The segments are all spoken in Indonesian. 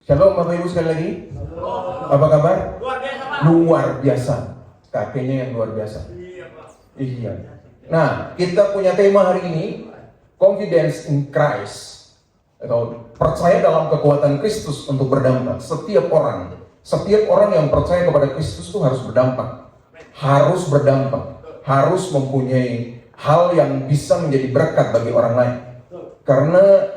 Shalom Bapak Ibu sekali lagi. Apa kabar? Luar biasa, Pak. Luar biasa. Kakeknya yang luar biasa. Iya, Pak. Iya. Nah, kita punya tema hari ini, Confidence in Christ, atau percaya dalam kekuatan Kristus untuk berdampak. Setiap orang yang percaya kepada Kristus itu harus berdampak. Harus berdampak. Harus mempunyai hal yang bisa menjadi berkat bagi orang lain. Karena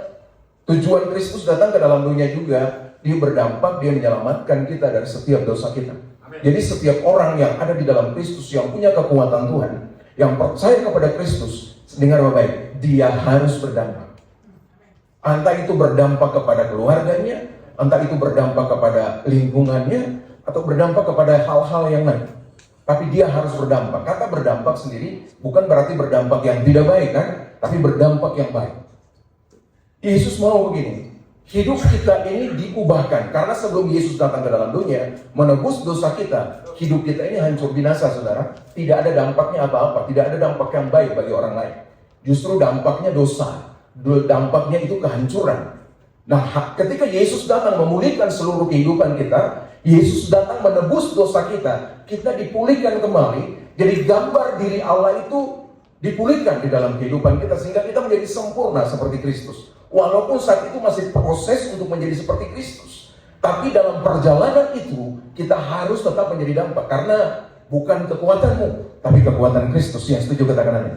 tujuan Kristus datang ke dalam dunia juga, dia berdampak, dia menyelamatkan kita dari setiap dosa kita. Jadi setiap orang yang ada di dalam Kristus, yang punya kekuatan Tuhan, yang percaya kepada Kristus, dengar baik-baik, dia harus berdampak. Entah itu berdampak kepada keluarganya, entah itu berdampak kepada lingkungannya, atau berdampak kepada hal-hal yang lain. Tapi dia harus berdampak. Kata berdampak sendiri bukan berarti berdampak yang tidak baik kan, tapi berdampak yang baik. Yesus mau begini, hidup kita ini diubahkan. Karena sebelum Yesus datang ke dalam dunia, menebus dosa kita, hidup kita ini hancur binasa, saudara. Tidak ada dampaknya apa-apa, tidak ada dampak yang baik bagi orang lain. Justru dampaknya dosa, dampaknya itu kehancuran. Nah, ketika Yesus datang memulihkan seluruh kehidupan kita, Yesus datang menebus dosa kita, kita dipulihkan kembali. Jadi gambar diri Allah itu dipulihkan di dalam kehidupan kita, sehingga kita menjadi sempurna seperti Kristus. Walaupun saat itu masih proses untuk menjadi seperti Kristus, tapi dalam perjalanan itu kita harus tetap menjadi dampak. Karena bukan kekuatanmu, tapi kekuatan Kristus. Yang setuju katakan amin.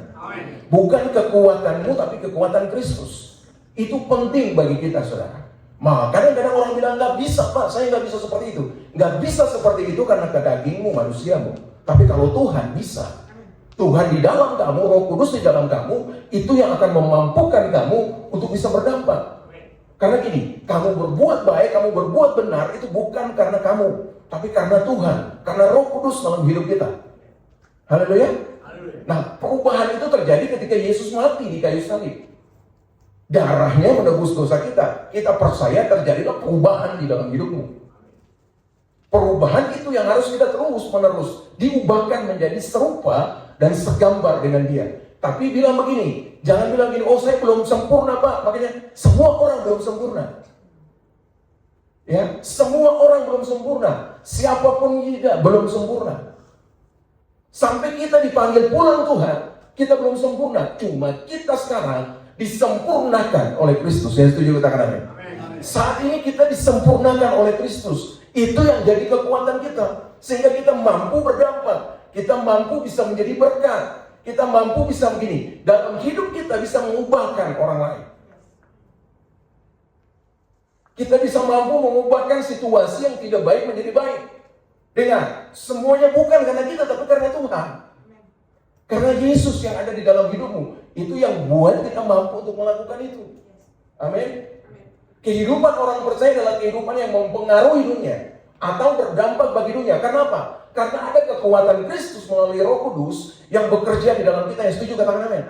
Bukan kekuatanmu, tapi kekuatan Kristus. Itu penting bagi kita, saudara. Kadang-kadang orang bilang, nggak bisa Pak, saya nggak bisa seperti itu. Nggak bisa seperti itu karena ke dagingmu, manusiamu. Tapi kalau Tuhan bisa, Tuhan di dalam kamu, Roh Kudus di dalam kamu, itu yang akan memampukan kamu untuk bisa berdampak. Karena gini, kamu berbuat baik, kamu berbuat benar, itu bukan karena kamu, tapi karena Tuhan, karena Roh Kudus dalam hidup kita. Haleluya. Nah, perubahan itu terjadi ketika Yesus mati di kayu salib. Darahnya menebus dosa kita. Kita percaya terjadilah perubahan di dalam hidupmu. Perubahan itu yang harus kita terus-menerus diubahkan menjadi serupa dan segambar dengan dia. Tapi bilang begini, jangan bilang gini, oh saya belum sempurna Pak. Makanya semua orang belum sempurna. Ya, semua orang belum sempurna. Siapapun kita belum sempurna. Sampai kita dipanggil pulang Tuhan, kita belum sempurna. Cuma kita sekarang disempurnakan oleh Kristus. Yang setuju katakan amin. Saat ini kita disempurnakan oleh Kristus. Itu yang jadi kekuatan kita. Sehingga kita mampu berdampak. Kita mampu bisa menjadi berkat. Kita mampu bisa begini. Dalam hidup kita bisa mengubahkan orang lain. Kita bisa mampu mengubahkan situasi yang tidak baik menjadi baik. Dengar, semuanya bukan karena kita, tapi karena Tuhan. Karena Yesus yang ada di dalam hidupmu. Itu yang buat kita mampu untuk melakukan itu. Amin. Kehidupan orang percaya adalah kehidupan yang mempengaruhi dunia atau berdampak bagi dunia. Karena apa? Karena ada kekuatan Kristus melalui Roh Kudus yang bekerja di dalam kita. Yang setuju katakan amin.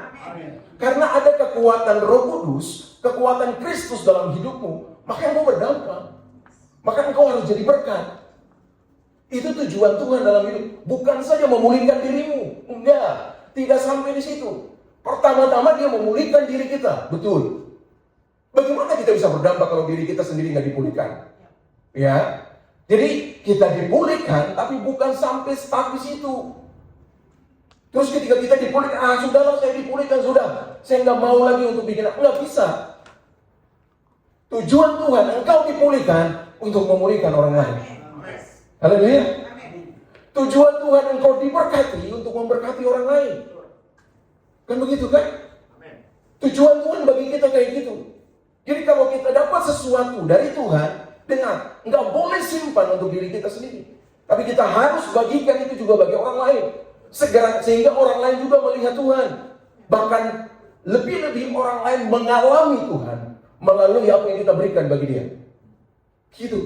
Karena ada kekuatan Roh Kudus, kekuatan Kristus dalam hidupmu, maka engkau berdampak. Maka engkau harus jadi berkat. Itu tujuan Tuhan dalam hidup. Bukan saja memulihkan dirimu. Enggak, tidak sampai di situ. Pertama-tama dia memulihkan diri kita. Betul. Bagaimana kita bisa berdampak kalau diri kita sendiri nggak dipulihkan? Ya. Jadi kita dipulihkan, tapi bukan sampai stuck di situ. Terus ketika kita dipulihkan, sudahlah saya dipulihkan, sudah. Saya nggak mau lagi untuk bikin, nggak bisa. Tujuan Tuhan, engkau dipulihkan untuk memulihkan orang lain. Haleluya. Tujuan Tuhan engkau diberkati untuk memberkati orang lain. Kan begitu kan? Tujuan Tuhan bagi kita kayak gitu. Jadi kalau kita dapat sesuatu dari Tuhan, dengar, nggak boleh simpan untuk diri kita sendiri. Tapi kita harus bagikan itu juga bagi orang lain. Sehingga orang lain juga melihat Tuhan. Bahkan lebih-lebih orang lain mengalami Tuhan melalui apa yang kita berikan bagi dia. Gitu.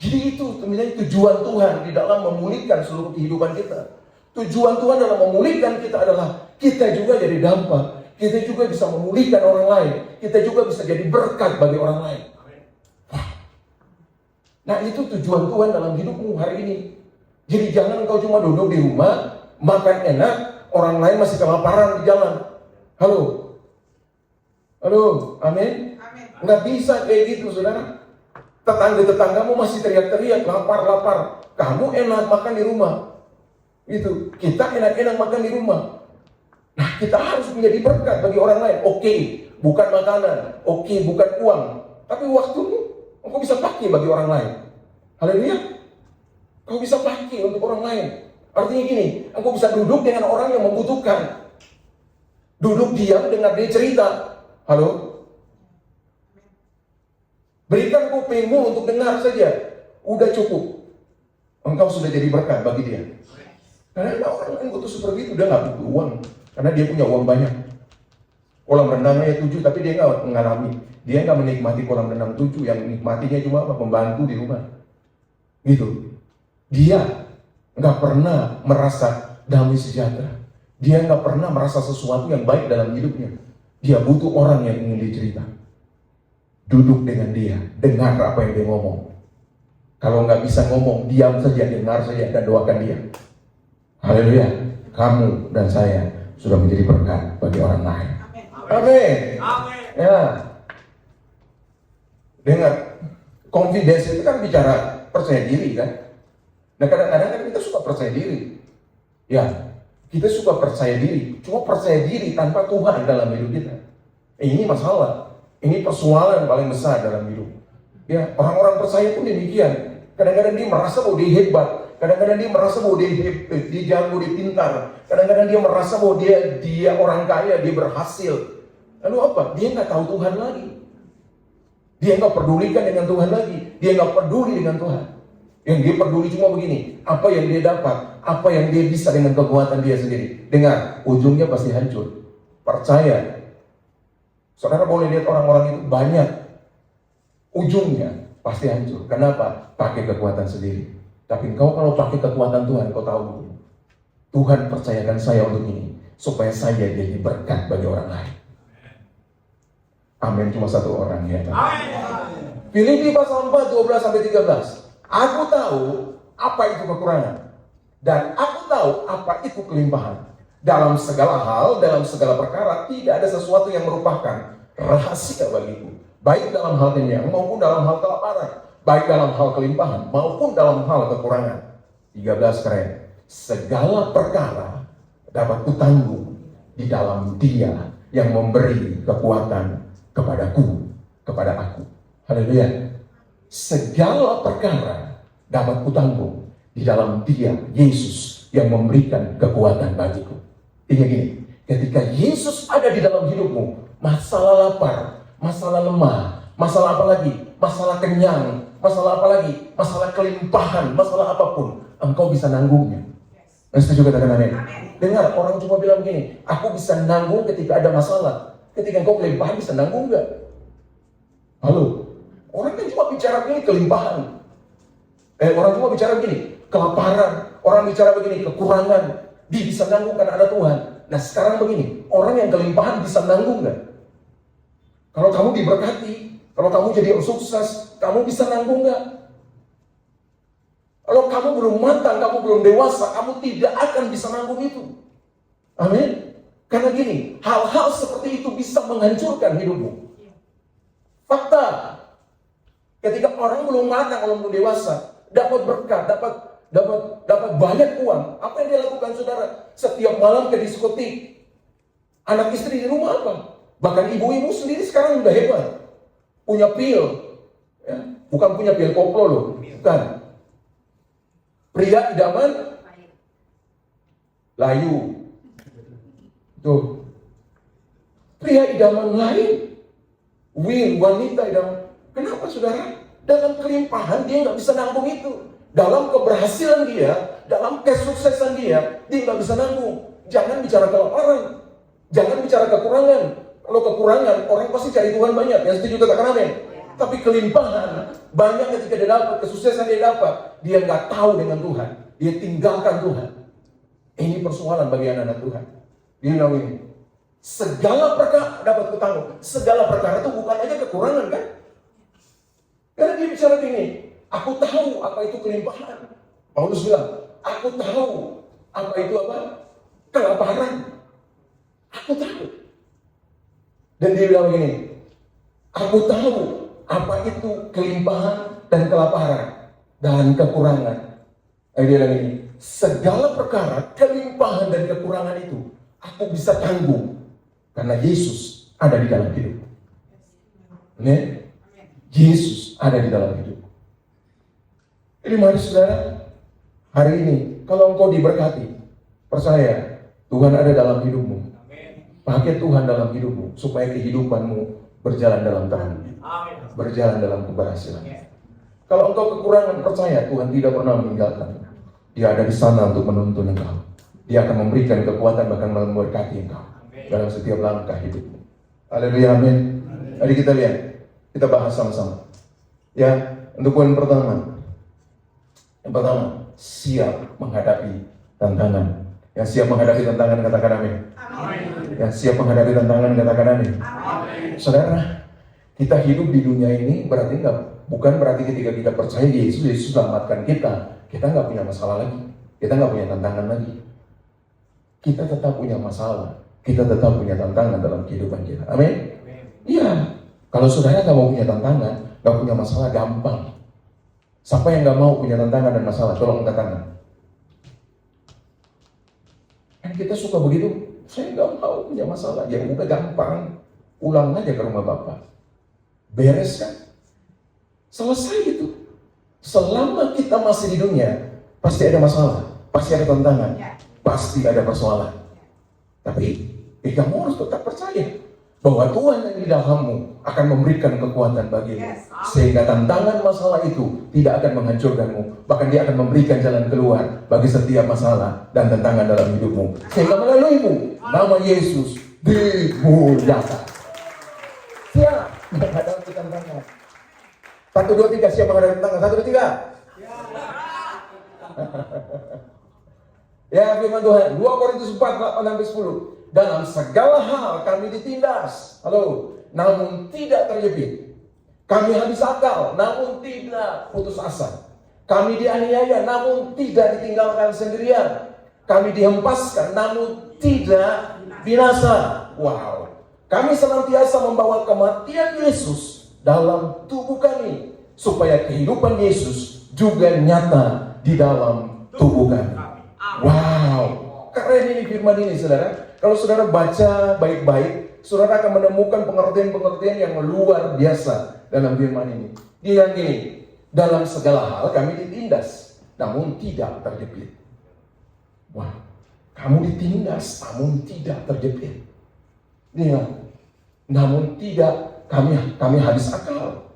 Jadi itu sebenarnya tujuan Tuhan di dalam memulihkan seluruh kehidupan kita. Tujuan Tuhan dalam memulihkan kita adalah kita juga jadi dampak. Kita juga bisa memulihkan orang lain. Kita juga bisa jadi berkat bagi orang lain. Nah itu tujuan Tuhan dalam hidupmu hari ini. Jadi jangan engkau cuma duduk di rumah, makan enak, orang lain masih kelaparan di jalan. Halo? Halo? Amin? Nggak bisa kayak gitu, saudara. Tetangga-tetanggamu masih teriak-teriak, lapar. Kamu enak makan di rumah. Itu, kita enak-enak makan di rumah. Nah, kita harus menjadi berkat bagi orang lain. Oke, bukan makanan. Oke, bukan uang. Tapi waktumu, engkau bisa pakai bagi orang lain. Haleluya. Kau bisa pakai untuk orang lain. Artinya gini, engkau bisa duduk dengan orang yang membutuhkan. Duduk diam, dengar dia cerita. Halo? Berikan kupingmu untuk dengar saja. Udah cukup. Engkau sudah jadi berkat bagi dia. Karena ada orang yang butuh seperti itu. Dia gak butuh uang. Karena dia punya uang banyak. Kolam renangnya 7, tapi dia gak mengalami. Dia gak menikmati kolam renang 7. Yang nikmatinya cuma apa? Pembantu di rumah. Gitu. Dia gak pernah merasa damai sejahtera. Dia gak pernah merasa sesuatu yang baik dalam hidupnya. Dia butuh orang yang ingin dicerita. Duduk dengan dia, dengar apa yang dia ngomong. Kalau nggak bisa ngomong, diam saja, dengar saja, dan doakan dia. Haleluya. Kamu dan saya sudah menjadi berkat bagi orang lain. Amin. Ya. Dengar, confidence itu kan bicara percaya diri kan. Nah kadang-kadang kan kita suka percaya diri. Ya, kita suka percaya diri. Cuma percaya diri tanpa Tuhan dalam hidup kita. Ini masalah. Ini persoalan paling besar dalam hidup. Ya, orang-orang percaya pun demikian. Kadang-kadang dia merasa bahwa dia hebat. Kadang-kadang dia merasa bahwa dia jago, dia pintar. Kadang-kadang dia merasa bahwa dia orang kaya, dia berhasil. Lalu apa? Dia nggak tahu Tuhan lagi. Dia nggak pedulikan dengan Tuhan lagi. Dia nggak peduli dengan Tuhan. Yang dia peduli cuma begini. Apa yang dia dapat? Apa yang dia bisa dengan kekuatan dia sendiri. Dengar, ujungnya pasti hancur. Percaya. Saudara boleh lihat orang-orang itu banyak ujungnya pasti hancur. Kenapa? Pakai kekuatan sendiri. Tapi engkau kalau pakai kekuatan Tuhan, kau tahu Tuhan percayakan saya untuk ini supaya saya jadi berkat bagi orang lain. Amin. Cuma satu orang ya. Filipi pasal 4 12-13. Aku tahu apa itu kekurangan dan aku tahu apa itu kelimpahan. Dalam segala hal, dalam segala perkara, tidak ada sesuatu yang merupakan rahasia bagiku. Baik dalam hal kenyang maupun dalam hal kelaparan. Baik dalam hal kelimpahan maupun dalam hal kekurangan. 13 keren. Segala perkara dapat kutanggung di dalam Dia yang memberi kekuatan kepada aku. Haleluya. Segala perkara dapat kutanggung di dalam Dia, Yesus, yang memberikan kekuatan bagiku. Ingat gini, ketika Yesus ada di dalam hidupmu, masalah lapar, masalah lemah, masalah apa lagi? Masalah kenyang, masalah apa lagi? Masalah kelimpahan, masalah apapun, engkau bisa nanggungnya. Setuju katakan amin? Dengar, orang cuma bilang begini, aku bisa nanggung ketika ada masalah. Ketika engkau kelimpahan, bisa nanggung enggak? Halo? Orang kan cuma bicara begini, kelimpahan. Orang cuma bicara begini, kelaparan. Orang bicara begini, kekurangan. Dia bisa nanggung karena ada Tuhan. Nah sekarang begini, orang yang kelimpahan bisa nanggung nggak? Kalau kamu diberkati, kalau kamu jadi sukses, kamu bisa nanggung nggak? Kalau kamu belum matang, kamu belum dewasa, kamu tidak akan bisa nanggung itu. Amin. Karena gini, hal-hal seperti itu bisa menghancurkan hidupmu. Fakta. Ketika orang belum matang, kalau belum dewasa, dapat berkat, dapat banyak uang. Apa yang dia lakukan saudara? Setiap malam ke diskotik. Anak istri di rumah apa? Bahkan ibu-ibu sendiri sekarang udah hebat. Punya pil. Ya. Bukan punya pil koplo loh. Bukan. Pria idaman layu. Tuh. Pria idaman lain. Wanita idaman. Kenapa saudara? Dalam kelimpahan dia nggak bisa nanggung itu. Dalam keberhasilan dia, dalam kesuksesan dia nggak bisa nanggung. Jangan bicara kelaparan, jangan bicara kekurangan. Kalau kekurangan, orang pasti cari Tuhan banyak. Yang setuju katakan amin. Tapi kelimpahan, banyak ketika dia dapat, kesuksesan dia dapat, dia nggak tahu dengan Tuhan. Dia tinggalkan Tuhan. Ini persoalan bagi anak-anak Tuhan. Dia bilang ini, segala perkara dapat kutanggung. Segala perkara itu bukan aja kekurangan kan? Karena dia bicara gini, aku tahu apa itu kelimpahan. Paulus bilang, aku tahu apa itu apa? Kelaparan. Aku tahu. Dan dia bilang begini, aku tahu apa itu kelimpahan dan kelaparan dan kekurangan. Dia bilang ini, segala perkara, kelimpahan dan kekurangan itu aku bisa tanggung karena Yesus ada di dalam hidup. Amin. Yesus ada di dalam hidup. Jadi mari saudara, hari ini kalau engkau diberkati, percaya Tuhan ada dalam hidupmu. Pakai Tuhan dalam hidupmu supaya kehidupanmu berjalan dalam terang, berjalan dalam keberhasilan. Kalau engkau kekurangan, percaya Tuhan tidak pernah meninggalkan. Dia ada di sana untuk menuntun engkau. Dia akan memberikan kekuatan, bahkan memberkati engkau dalam setiap langkah hidupmu. Haleluya, amin. Mari kita lihat, kita bahas sama-sama. Ya, untuk poin pertama. Yang pertama, siap menghadapi tantangan. Yang siap menghadapi tantangan, katakan amin. Yang siap menghadapi tantangan, katakan amin. Saudara, kita hidup di dunia ini bukan berarti ketika kita percaya Yesus selamatkan kita nggak punya masalah lagi, kita nggak punya tantangan lagi. Kita tetap punya masalah, kita tetap punya tantangan dalam kehidupan kita. Amin. Iya. Kalau saudara nggak mau punya tantangan, nggak punya masalah, gampang. Siapa yang nggak mau punya tantangan dan masalah? Tolong angkat tangan. Kan kita suka begitu. Saya nggak mau punya masalah. Ya udah gampang. Pulang aja ke rumah Bapak. Beres kan? Selesai itu. Selama kita masih di dunia, pasti ada masalah, pasti ada tantangan, pasti ada persoalan. Tapi kamu harus tetap percaya bahwa Tuhan yang di dalammu akan memberikan kekuatan bagimu. Sehingga tantangan masalah itu tidak akan menghancurkanmu. Bahkan dia akan memberikan jalan keluar bagi setiap masalah dan tantangan dalam hidupmu. Sehingga melaluimu, nama Yesus dimuliakan. Siap menghadapi tantangan. 1, 2, 3, siap menghadapi tantangan. 1, 2, 3. Ya firman Tuhan, 2 Korintus 4, 8-10. Dalam segala hal kami ditindas, namun tidak terjepit. Kami habis akal, namun tidak putus asa. Kami dianiaya, namun tidak ditinggalkan sendirian. Kami dihempaskan, namun tidak binasa. Wow. Kami senantiasa membawa kematian Yesus dalam tubuh kami, supaya kehidupan Yesus juga nyata di dalam tubuh kami. Wow. Keren ini firman ini, saudara. Kalau saudara baca baik-baik, saudara akan menemukan pengertian-pengertian yang luar biasa dalam firman ini. Dia yang gini, dalam segala hal kami ditindas, namun tidak terjepit. Wah, kamu ditindas, namun tidak terjepit. Dia, namun tidak, kami habis akal,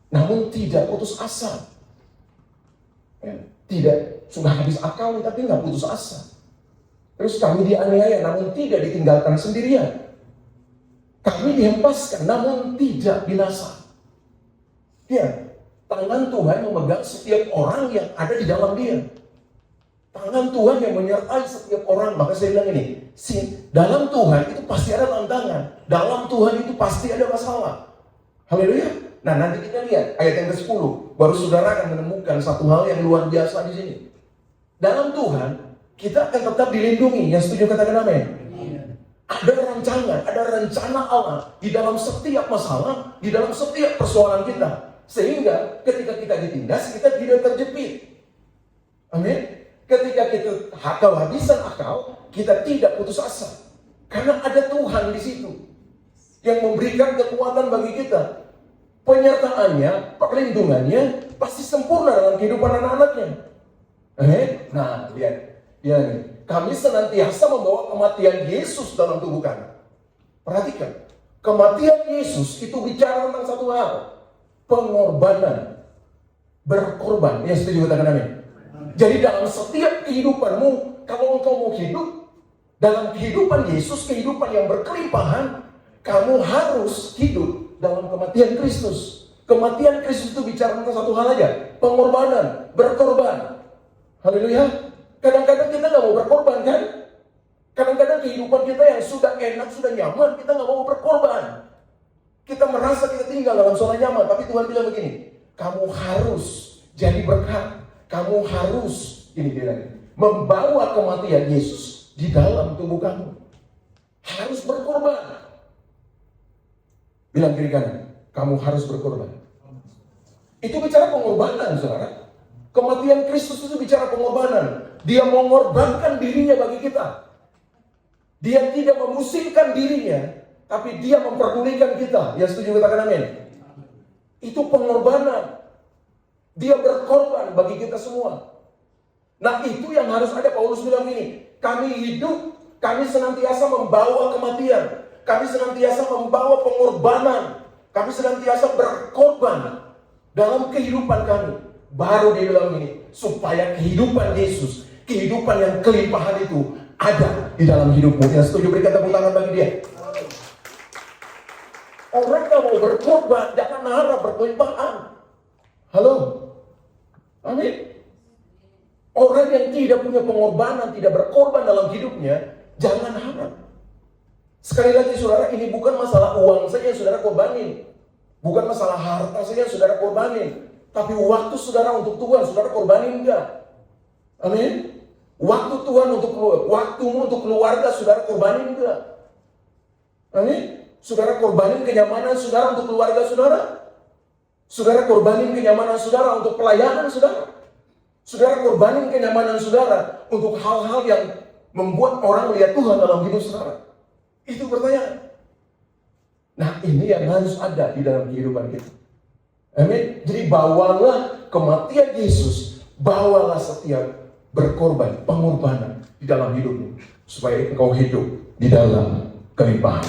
namun tidak putus asa. Tidak, sudah habis akal tapi nggak putus asa. Terus kami dianiaya namun tidak ditinggalkan sendirian. Kami dihempaskan namun tidak binasa. Ya, tangan Tuhan memegang setiap orang yang ada di dalam dia. Tangan Tuhan yang menyertai setiap orang. Maka saya bilang ini, dalam Tuhan itu pasti ada tantangan. Dalam Tuhan itu pasti ada masalah. Haleluya. Nah, nanti kita lihat ayat yang ke-10. Baru saudara akan menemukan satu hal yang luar biasa di sini. Dalam Tuhan kita akan tetap dilindungi. Yang setuju katakan amin. Ada rencana Allah di dalam setiap masalah, di dalam setiap persoalan kita. Sehingga ketika kita ditindas, kita tidak terjepit. Amin. Ketika kita kehabisan akal, kita tidak putus asa. Karena ada Tuhan di situ yang memberikan kekuatan bagi kita. Penyertaannya, perlindungannya pasti sempurna dalam kehidupan anak-anaknya. Nah, lihat. Ya, kami senantiasa membawa kematian Yesus dalam tubuh kami. Perhatikan, kematian Yesus itu bicara tentang satu hal, pengorbanan, berkorban. Yang setuju katakan amin. Jadi dalam setiap kehidupanmu, kalau engkau mau hidup dalam kehidupan Yesus, kehidupan yang berkelimpahan, kamu harus hidup dalam kematian Kristus. Kematian Kristus itu bicara tentang satu hal aja, pengorbanan, berkorban. Haleluya. Kadang-kadang kita nggak mau berkorban kan? Kadang-kadang kehidupan kita yang sudah enak, sudah nyaman, kita nggak mau berkorban. Kita merasa kita tinggal dalam zona nyaman, tapi Tuhan bilang begini, kamu harus jadi berkat. Kamu harus, ini bilang, membawa kematian Yesus di dalam tubuh kamu. Harus berkorban. Bilang kiri kanan, kamu harus berkorban. Itu bicara pengorbanan, saudara. Kematian Kristus itu bicara pengorbanan. Dia mengorbankan dirinya bagi kita. Dia tidak memusingkan dirinya, tapi dia memperdulikan kita. Yang setuju katakan amin. Itu pengorbanan. Dia berkorban bagi kita semua. Nah, itu yang harus ada. Paulus bilang ini, kami hidup, kami senantiasa membawa kematian. Kami senantiasa membawa pengorbanan. Kami senantiasa berkorban dalam kehidupan kami. Baru dia bilang ini, supaya kehidupan Yesus, kehidupan yang kelimpahan itu ada di dalam hidupmu. Yang setuju berikan tepuk tangan bagi dia. Orang yang mau berkorban, jangan harap berkelimpahan. Halo? Amin. Orang yang tidak punya pengorbanan, tidak berkorban dalam hidupnya, jangan harap. Sekali lagi saudara, ini bukan masalah uang saja yang saudara korbanin. Bukan masalah harta saja yang saudara korbanin. Tapi waktu saudara untuk Tuhan, saudara korbanin enggak? Amin. Waktu Tuhan waktumu untuk keluarga, saudara korbanin enggak? Amin. Saudara korbanin kenyamanan saudara untuk keluarga saudara. Saudara korbanin kenyamanan saudara untuk pelayanan saudara. Saudara korbanin kenyamanan saudara untuk hal-hal yang membuat orang melihat Tuhan dalam hidup saudara. Itu pertanyaan. Nah, ini yang harus ada di dalam kehidupan kita. Amin. Jadi bawalah kematian Yesus, bawalah setiap berkorban, pengorbanan di dalam hidupmu, supaya engkau hidup di dalam kelimpahan.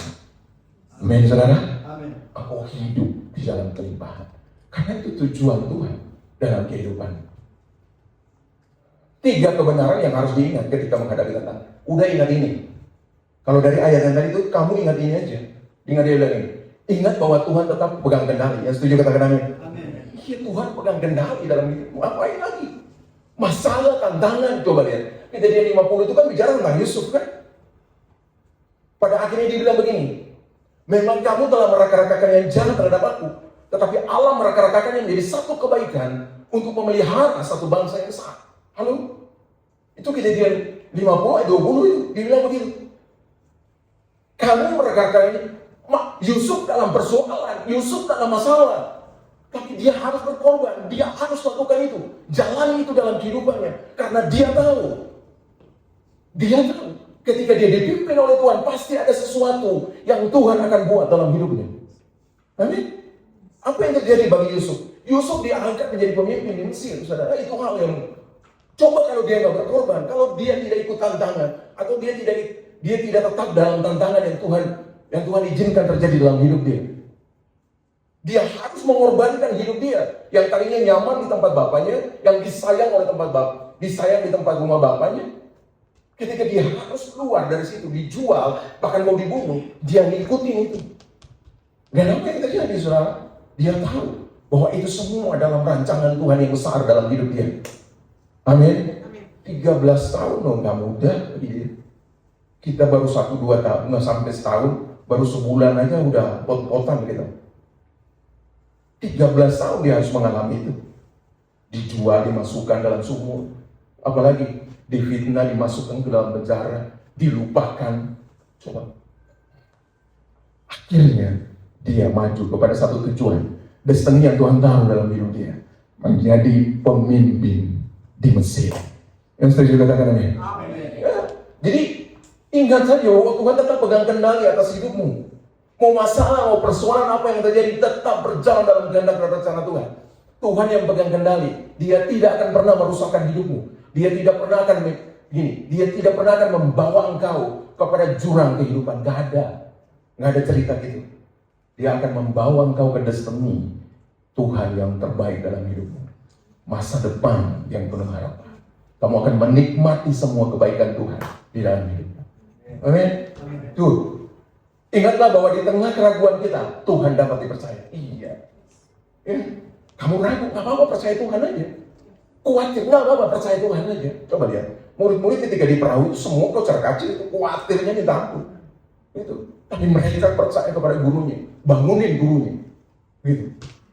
Amin, saudara. Amin. Engkau hidup di dalam kelimpahan. Karena itu tujuan Tuhan dalam kehidupan. 3 kebenaran yang harus diingat ketika menghadapi tantangan. Udah ingat ini. Kalau dari ayat yang tadi itu, kamu ingat ini aja. Ingat dia bilang ini. Ingat bahwa Tuhan tetap pegang kendali. Yang setuju katakan amin. Iya, Tuhan pegang kendali dalam hidupmu. Apain lagi? Masalah, tantangan. Coba lihat. Kejadian 50 itu kan bicara tentang Yusuf kan. Pada akhirnya dia bilang begini. Memang kamu telah meraka-rakakan yang jahat terhadap aku. Tetapi Allah meraka-rakakan yang menjadi satu kebaikan untuk memelihara satu bangsa yang sah. Halo? Itu kejadian 50 20 itu. Dia bilang begitu. Kamu meraka-rakakan ini. Yusuf dalam persoalan. Yusuf dalam masalah. Tapi dia harus berkorban. Dia harus lakukan itu. Jalani itu dalam kehidupannya. Karena dia tahu. Dia tahu. Ketika dia dipimpin oleh Tuhan, pasti ada sesuatu yang Tuhan akan buat dalam hidupnya. Amin. Apa yang terjadi bagi Yusuf? Yusuf diangkat menjadi pemimpin di Mesir, saudara. Itu hal yang coba kalau dia nggak berkorban, kalau dia tidak ikut tantangan, atau dia tidak tetap dalam tantangan yang Tuhan izinkan terjadi dalam hidup dia. Dia harus mengorbankan hidup dia yang tadinya nyaman di tempat bapaknya, yang disayang di tempat rumah bapaknya. Ketika dia harus keluar dari situ, dijual, bahkan mau dibunuh, dia ngikutin itu. Dan apa yang terjadi, saudara? Dia tahu bahwa itu semua dalam rancangan Tuhan yang besar dalam hidup dia. Amin. 13 tahun dong, gak mudah. Kita baru 1-2 tahun, nggak sampai setahun, baru sebulan aja udah pot-potan gitu. 13 tahun dia harus mengalami itu. Dijual, dimasukkan dalam sumur. Apalagi difitnah, dimasukkan ke dalam penjara, dilupakan. Coba. Akhirnya dia maju kepada satu tujuan. Destiny yang Tuhan tahu dalam hidup dia. Menjadi pemimpin di Mesir. Yang setuju katakan amin. Ya, jadi ingat saja bahwa Tuhan tetap pegang kendali atas hidupmu. Mau masalah, mau persoalan apa yang terjadi, tetap berjalan dalam kehendak dan rencana Tuhan. Tuhan yang pegang kendali. Dia tidak akan pernah merusakkan hidupmu. Dia tidak pernah akan membawa engkau kepada jurang kehidupan. Gak ada cerita gitu. Dia akan membawa engkau ke destiny Tuhan yang terbaik dalam hidupmu. Masa depan yang penuh harapan. Kamu akan menikmati semua kebaikan Tuhan di dalam hidupmu. Amin. Tuh. Ingatlah bahwa di tengah keraguan kita, Tuhan dapat dipercaya. Iya. Kamu ragu, gak apa-apa, percaya Tuhan aja. Khawatir, nggak apa-apa, percaya Tuhan aja. Coba lihat, murid-murid ketika di perahu itu semua kocar kacir, itu khawatirnya minta ampun. Itu. Tapi mereka percaya kepada gurunya, bangunin gurunya. Gitu.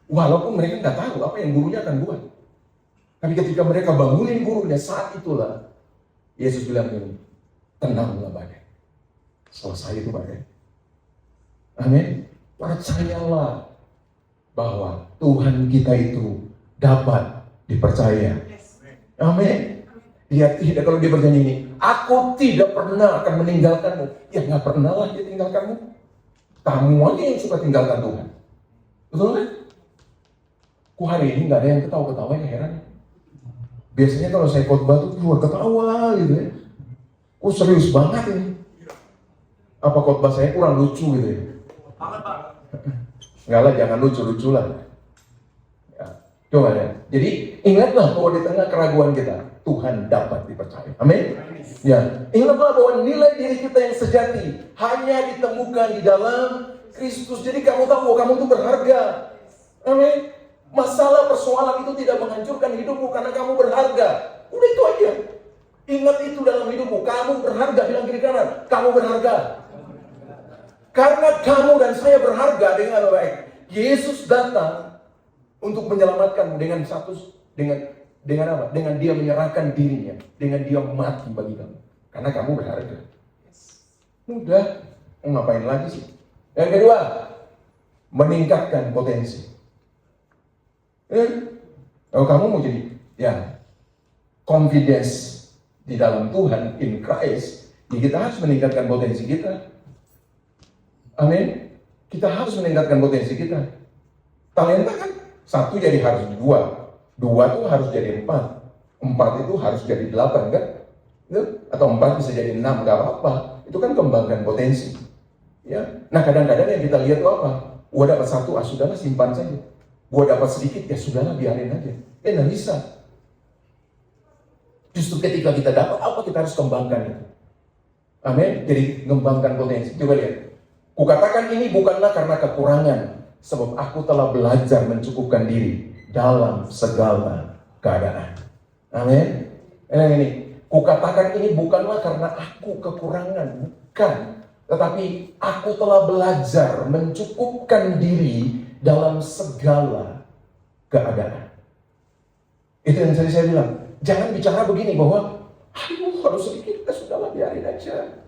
Walaupun mereka nggak tahu apa yang gurunya akan buat. Tapi ketika mereka bangunin gurunya, saat itulah Yesus bilang ini, tenanglah badai. Selesai itu badai. Amin. Percayalah bahwa Tuhan kita itu dapat dipercaya. Amin. Dia tidak, kalau dia berjanji ini, aku tidak pernah akan meninggalkanmu. Ya nggak pernah lah dia tinggalkanmu. Kamu aja yang suka tinggalkan Tuhan. Betul kan? Kok hari ini nggak ada yang ketawa-ketawa, ya heran. Biasanya kalau saya khotbah tuh keluar ketawa gitu ya. Oh serius banget ini. Apa khotbah saya kurang lucu gitu ya? Enggak lah, jangan lucu-lucu lah. Ya, coba ya. Jadi ingatlah bahwa di tengah keraguan kita, Tuhan dapat dipercaya. Amin. Ya, ingatlah bahwa nilai diri kita yang sejati hanya ditemukan di dalam Kristus. Jadi kamu tahu bahwa kamu itu berharga. Amin. Masalah persoalan itu tidak menghancurkan hidupmu karena kamu berharga. Udah itu aja. Ingat itu dalam hidupmu. Kamu berharga, bilang kiri kanan. Kamu berharga. Karena kamu dan saya berharga dengan baik. Yesus datang untuk menyelamatkanmu dengan dengan apa? Dengan dia menyerahkan dirinya, dengan dia mati bagi kamu. Karena kamu berharga. Udah, mau ngapain lagi sih? Yang kedua, meningkatkan potensi. Kalau kamu mau jadi confidence di dalam Tuhan, in Christ, ya kita harus meningkatkan potensi kita. Amin. Kita harus meningkatkan potensi kita. Talenta kan 1 jadi harus 2, 2 tuh harus jadi 4, 4 itu harus jadi 8 kan? Atau 4 bisa jadi 6, gak apa-apa. Itu kan kembangkan potensi. Ya. Nah kadang-kadang yang kita lihat itu apa? Gua dapat 1, sudahlah simpan saja. Gua dapat sedikit, ya sudahlah biarin aja. Nggak bisa. Justru ketika kita dapat apa, kita harus kembangkan itu. Amin. Jadi kembangkan potensi. Coba lihat. Kukatakan ini bukanlah karena kekurangan, sebab aku telah belajar mencukupkan diri dalam segala keadaan. Amin. Ini. Kukatakan ini bukanlah karena aku kekurangan, bukan. Tetapi aku telah belajar mencukupkan diri dalam segala keadaan. Itu yang tadi saya bilang. Jangan bicara begini bahwa, harus sedikit, sudahlah biarin aja.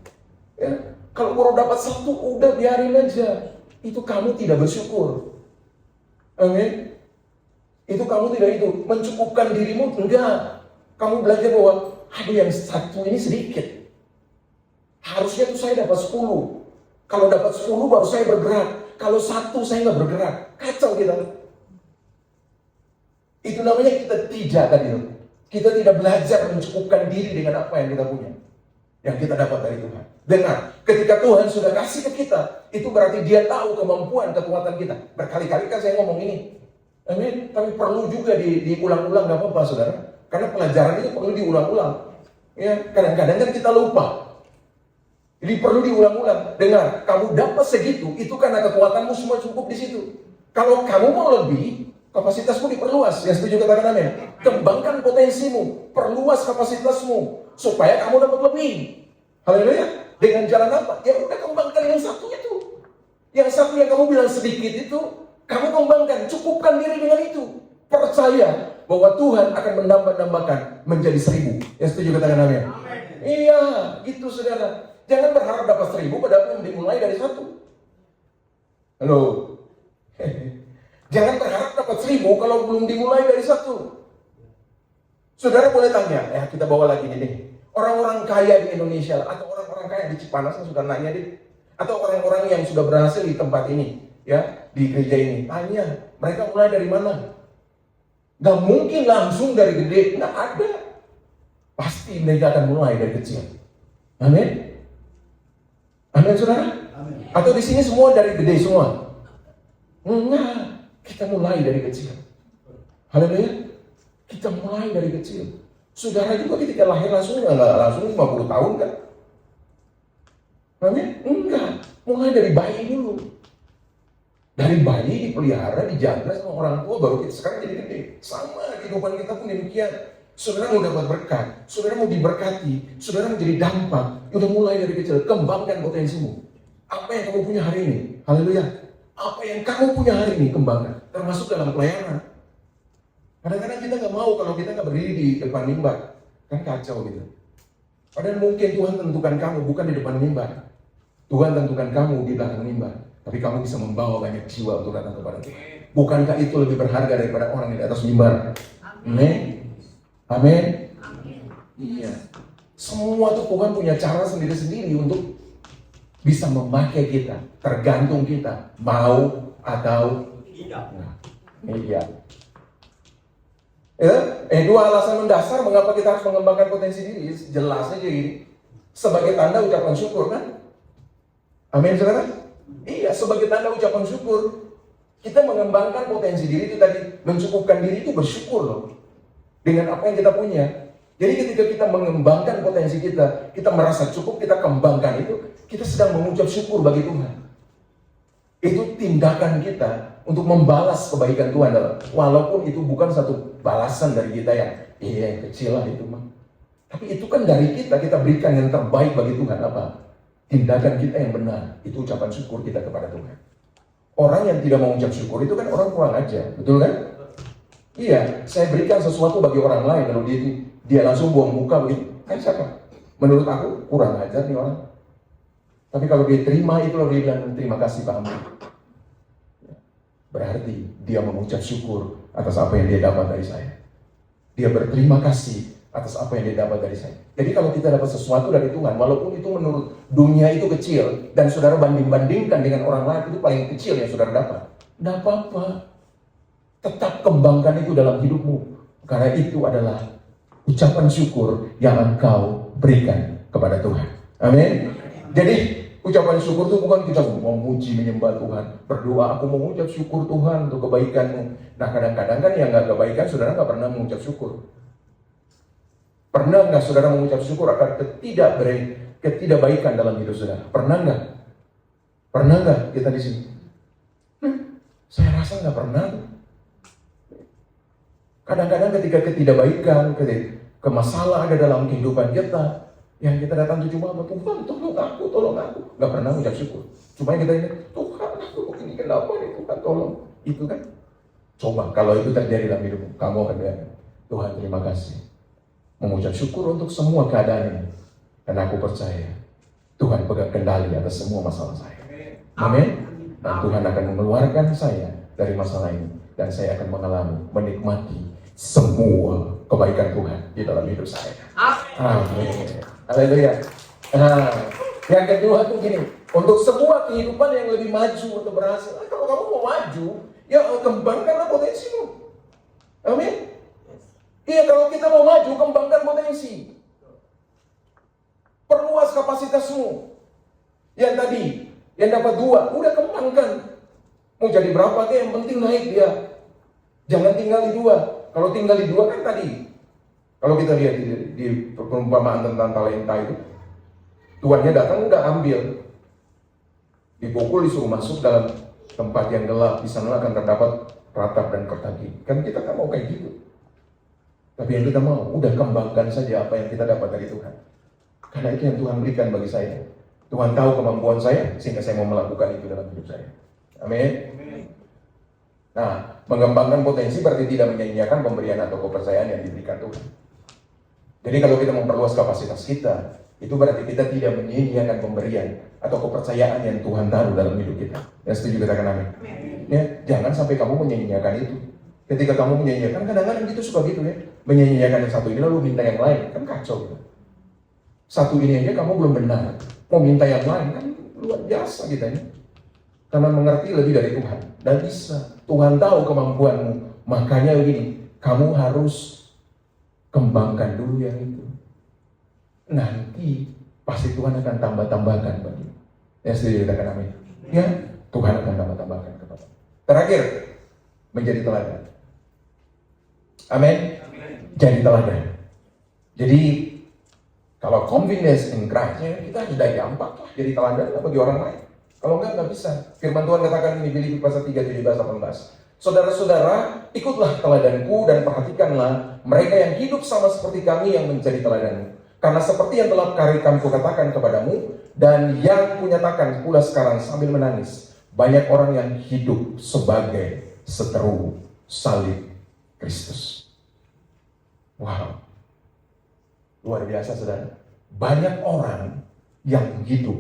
Ya, kalau baru dapat 1, udah biarin aja. Itu kamu tidak bersyukur. Amin. Itu kamu tidak itu mencukupkan dirimu, enggak. Kamu belajar bahwa, yang 1 ini sedikit. Harusnya tuh saya dapat 10. Kalau dapat 10 baru saya bergerak. Kalau 1 saya nggak bergerak, kacau kita. Itu namanya kita tidak tadi. Kita tidak belajar mencukupkan diri dengan apa yang kita punya, yang kita dapat dari Tuhan. Dengar, ketika Tuhan sudah kasih ke kita, itu berarti Dia tahu kemampuan, kekuatan kita. Berkali-kali kan saya ngomong ini, amin. Tapi perlu juga diulang-ulang, nggak apa-apa, saudara. Karena pelajaran itu perlu diulang-ulang. Ya, kadang-kadang kan kita lupa. Jadi perlu diulang-ulang. Dengar, kamu dapat segitu, itu karena kekuatanmu semua cukup di situ. Kalau kamu mau lebih, kapasitasmu diperluas. Yang setuju katakan amin. Kembangkan potensimu, perluas kapasitasmu, supaya kamu dapat lebih. Haleluya. Dengan jalan apa? Ya udah kembangkan yang 1 itu. Yang 1 yang kamu bilang sedikit itu, kamu kembangkan, cukupkan diri dengan itu. Percaya bahwa Tuhan akan menambah-nambahkan menjadi 1000. Yang setuju katakan amin. Iya, gitu saudara. Jangan berharap dapat 1000 padahal belum dimulai dari 1. Halo. Jangan berharap dapat 1000 kalau belum dimulai dari 1. Saudara boleh tanya, kita bawa lagi nih. Orang-orang kaya di Indonesia atau orang-orang kaya di Cipanas yang sudah nanya deh. Atau orang-orang yang sudah berhasil di tempat ini, ya, di gereja ini. Tanya, mereka mulai dari mana? Gak mungkin langsung dari gede, nggak ada. Pasti mereka akan mulai dari kecil. Amin. Amin, saudara? Amin. Atau di sini semua dari gede semua? Enggak, kita mulai dari kecil. Haleluya. Kita mulai dari kecil. Saudara juga ketika lahir langsung enggak langsung 50 tahun kan? Amin? Enggak, mulai dari bayi dulu. Dari bayi dipelihara, dijaga sama orang tua, baru kita sekarang jadi gede. Sama kehidupan kita pun demikian. Saudara mau dapat berkat, saudara mau diberkati, saudara mau jadi dampak, udah mulai dari kecil, kembangkan potensimu. Apa yang kamu punya hari ini? Haleluya. Apa yang kamu punya hari ini, kembangkan. Termasuk dalam pelayanan. Kadang-kadang kita gak mau kalau kita gak berdiri di depan mimbar. Kan kacau gitu. Padahal mungkin Tuhan tentukan kamu bukan di depan mimbar. Tuhan tentukan kamu di belakang mimbar. Tapi kamu bisa membawa banyak jiwa untuk datang kepada Tuhan. Bukankah itu lebih berharga daripada orang di atas mimbar? Amin. Amin. Iya. Semua tuh Tuhan punya cara sendiri-sendiri untuk bisa memakai kita. Tergantung kita mau atau tidak. Iya. Dua alasan mendasar mengapa kita harus mengembangkan potensi diri. Jelas aja ini. Sebagai tanda ucapan syukur kan? Amin, saudara? Iya, sebagai tanda ucapan syukur. Kita mengembangkan potensi diri itu tadi, mencukupkan diri itu bersyukur loh. Dengan apa yang kita punya. Jadi ketika kita mengembangkan potensi kita, kita merasa cukup, kita kembangkan itu, kita sedang mengucap syukur bagi Tuhan. Itu tindakan kita untuk membalas kebaikan Tuhan. Walaupun itu bukan satu balasan dari kita yang kecil lah itu mah. Tapi itu kan dari kita berikan yang terbaik bagi Tuhan. Apa? Tindakan kita yang benar. Itu ucapan syukur kita kepada Tuhan. Orang yang tidak mengucap syukur itu kan orang kurang aja. Betul kan? Iya, saya berikan sesuatu bagi orang lain. Lalu dia langsung buang muka begitu. Kan siapa? Menurut aku kurang ajar nih orang. Tapi kalau dia terima itu lalu dia bilang terima kasih Pak Amri. Berarti dia mengucap syukur atas apa yang dia dapat dari saya. Dia berterima kasih atas apa yang dia dapat dari saya. Jadi kalau kita dapat sesuatu dari Tuhan, walaupun itu menurut dunia itu kecil, dan saudara banding-bandingkan dengan orang lain, itu paling kecil yang saudara dapat. Tidak apa-apa. Tetap kembangkan itu dalam hidupmu. Karena itu adalah ucapan syukur yang engkau berikan kepada Tuhan. Amin. Jadi ucapan syukur itu bukan kita memuji, menyembah Tuhan. Berdoa, aku mengucap syukur Tuhan untuk kebaikanmu. Nah kadang-kadang kan yang gak kebaikan, saudara gak pernah mengucap syukur. Pernah nggak saudara mengucap syukur akan ketidakbaikan dalam hidup saudara? Pernah nggak? Pernah nggak kita di sini? Saya rasa nggak pernah. Kadang-kadang ketika ketidakbaikan, kemasalah ada dalam kehidupan kita, yang kita datang ke jemaat, Tuhan tolong aku. Nggak pernah mengucap syukur. Cuma yang kita ini, Tuhan aku ini kenapa nih Tuhan tolong. Itu kan. Coba kalau itu terjadi dalam hidupmu, kamu akan bilang, Tuhan terima kasih. Mengucap syukur untuk semua keadaan ini. Dan aku percaya Tuhan pegang kendali atas semua masalah saya. Amin. Dan Tuhan akan mengeluarkan saya dari masalah ini. Dan saya akan mengalami, menikmati semua kebaikan Tuhan di dalam hidup saya. Amin. Haleluya. Nah, yang kedua tuh gini. Untuk semua kehidupan yang lebih maju untuk berhasil. Kalau kamu mau maju, ya kembangkanlah potensimu. Amin. Iya, kalau kita mau maju, kembangkan potensi. Perluas kapasitasmu. Yang tadi, yang dapat 2, udah kembangkan. Mau jadi berapa ke, yang penting naik dia. Jangan tinggal di 2. Kalau tinggal di 2 kan tadi. Kalau kita lihat di perumpamaan tentang talenta itu, tuannya datang udah ambil. Dipukul, disuruh masuk dalam tempat yang gelap. Di sana akan terdapat ratap dan kertaki. Kan kita kan mau kayak gitu. Tapi yang kita mau, udah kembangkan saja apa yang kita dapat dari Tuhan. Karena itu yang Tuhan berikan bagi saya. Tuhan tahu kemampuan saya, sehingga saya mau melakukan itu dalam hidup saya. Amin. Nah, mengembangkan potensi berarti tidak menyia-nyiakan pemberian atau kepercayaan yang diberikan Tuhan. Jadi kalau kita memperluas kapasitas kita, itu berarti kita tidak menyia-nyiakan pemberian atau kepercayaan yang Tuhan taruh dalam hidup kita. Yang setuju katakan amin. Ya, jangan sampai kamu menyia-nyiakan itu. Ketika kamu menyia-nyiakan, kadang-kadang gitu suka gitu ya. Menyia-nyiakan yang satu ini lalu minta yang lain, kan kacau gitu. Satu ini aja kamu belum benar, mau minta yang lain, kan luar biasa kita ini. Karena mengerti lebih dari Tuhan, dan bisa. Tuhan tahu kemampuanmu, makanya begini, kamu harus kembangkan dulu yang itu. Nanti pasti Tuhan akan tambah-tambahkan bagimu. Ya setuju katakan amin. Ya, Tuhan akan tambah-tambahkan kepada. Terakhir, menjadi teladan. Amin. Jadi teladan. Jadi kalau confidence in Christ, ya, kita sudah gampang lah jadi teladan bagi orang lain. Kalau enggak bisa. Firman Tuhan katakan ini Filipi pasal 3, 17-18. Saudara-saudara, ikutlah teladanku dan perhatikanlah mereka yang hidup sama seperti kami yang menjadi teladanmu. Karena seperti yang telah kami katakan kepadamu dan yang kunyatakan pula sekarang sambil menangis, banyak orang yang hidup sebagai seteru salib Kristus. Wow, luar biasa saudara. Banyak orang yang hidup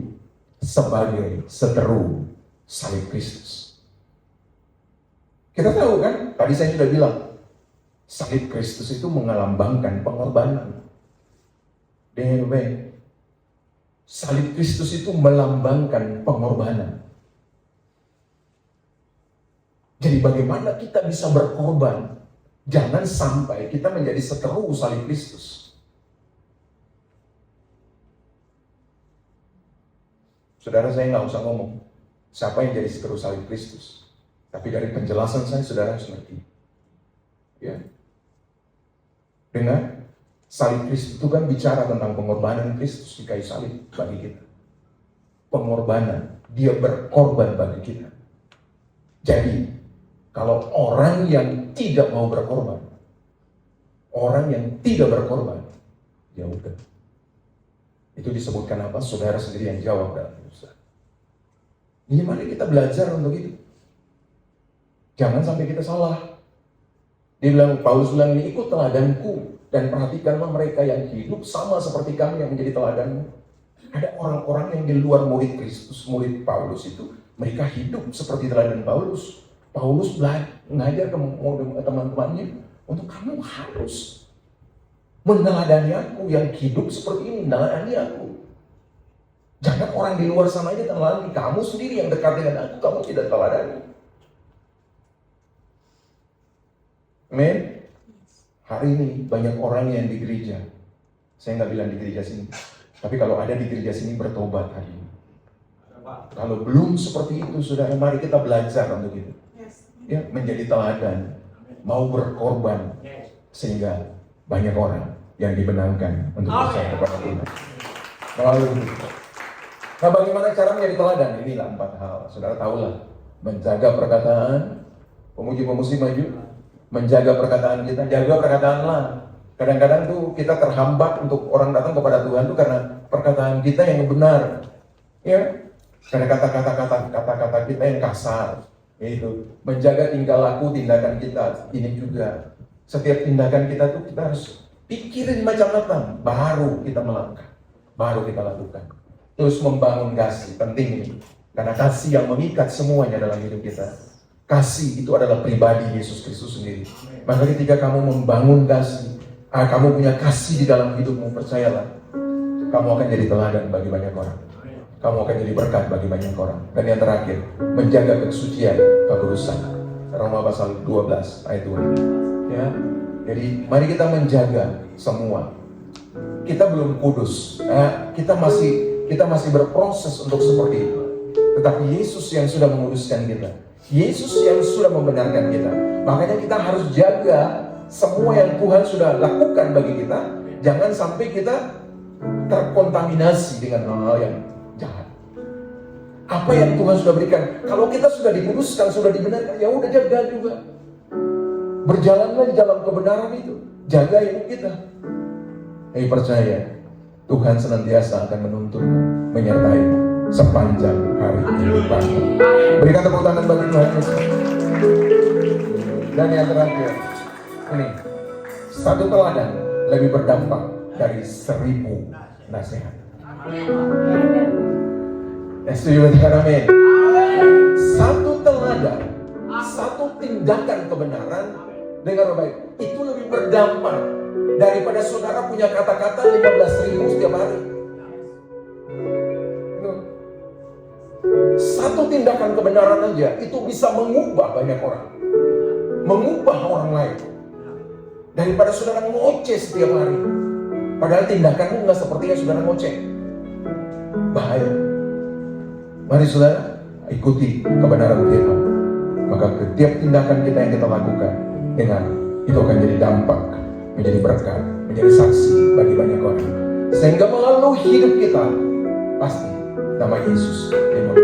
sebagai seteru salib Kristus. Kita tahu kan, tadi saya sudah bilang, salib Kristus itu melambangkan pengorbanan. Dengan baik, salib Kristus itu melambangkan pengorbanan. Jadi bagaimana kita bisa berkorban? Jangan sampai kita menjadi seteru salib Kristus. Saudara, saya nggak usah ngomong siapa yang jadi seteru salib Kristus. Tapi dari penjelasan saya, saudara harus ngerti. Ya. Dengar, salib Kristus itu kan bicara tentang pengorbanan Kristus di kayu salib bagi kita. Pengorbanan, dia berkorban bagi kita. Jadi, kalau orang yang tidak mau berkorban, orang yang tidak berkorban, ya udah. Itu disebutkan apa? Saudara sendiri yang jawab dalam urusan. Ini mari kita belajar untuk itu. Jangan sampai kita salah. Dia bilang, Paulus bilang ini, ikut teladanku dan perhatikanlah mereka yang hidup sama seperti kami yang menjadi teladanmu. Ada orang-orang yang di luar murid Kristus, murid Paulus itu, mereka hidup seperti teladan Paulus. Paulus mengajar ke teman-temannya untuk kamu harus meneladani aku, yang hidup seperti ini, meneladani aku. Jangan orang di luar sana aja teladani, kamu sendiri yang dekat dengan aku, kamu tidak teladani. Amin. Hari ini banyak orang yang di gereja. Saya nggak bilang di gereja sini, tapi kalau ada di gereja sini bertobat hari ini. Kalau belum seperti itu, saudara, mari kita belajar untuk itu. Ya, menjadi teladan, mau berkorban, sehingga banyak orang yang dibenarkan untuk percaya kepada Tuhan. Melalui itu. Nah, bagaimana cara menjadi teladan? Inilah 4 hal. Saudara tahulah, menjaga perkataan, pemuji-pemuji maju, menjaga perkataan kita, jaga perkataanlah. Kadang-kadang tuh kita terhambat untuk orang datang kepada Tuhan tuh karena perkataan kita yang benar. Ya, karena kata-kata kita yang kasar. Yaitu menjaga tingkah laku, tindakan kita. Ini juga setiap tindakan kita tuh kita harus pikirin macam-macam, baru kita melangkah, baru kita lakukan. Terus membangun kasih, penting ini, karena kasih yang mengikat semuanya dalam hidup kita. Kasih itu adalah pribadi Yesus Kristus sendiri. Maka ketika kamu membangun kasih, kamu punya kasih di dalam hidupmu, percayalah, kamu akan jadi teladan bagi banyak orang. Kamu akan jadi berkat bagi banyak orang. Dan yang terakhir, menjaga kesucian, kekudusan. Roma pasal 12 ayat 2. Ya. Jadi mari kita menjaga semua. Kita belum kudus. Kita masih berproses untuk seperti itu. Tetapi Yesus yang sudah menguduskan kita. Yesus yang sudah membenarkan kita. Makanya kita harus jaga semua yang Tuhan sudah lakukan bagi kita. Jangan sampai kita terkontaminasi dengan hal-hal yang jahat. Apa yang Tuhan sudah berikan, kalau kita sudah dikuduskan, sudah dibenarkan, ya udah jaga juga. Berjalanlah di dalam kebenaran itu, jaga hidup kita. Percaya, Tuhan senantiasa akan menuntunmu, menyertaimu sepanjang hari kehidupanmu. Berikan tepuk tangan bagi Tuhan Yesus. Dan yang terakhir, ini satu teladan lebih berdampak dari 1000 nasihat. Setuju dengan amin. Satu teladan, satu tindakan kebenaran dengan baik itu lebih berdampak daripada saudara punya kata-kata 15.000 setiap hari. Satu tindakan kebenaran aja itu bisa mengubah banyak orang, mengubah orang lain. Daripada saudara ngoceh setiap hari, padahal tindakanmu nggak sepertinya saudara ngoceh. Bahaya. Mari saudara ikuti kebenaran firman. Maka setiap tindakan kita yang kita lakukan, ingat, itu akan jadi dampak, menjadi berkat, menjadi saksi bagi banyak orang. Sehingga melalui hidup kita, pasti nama Yesus dimuliakan.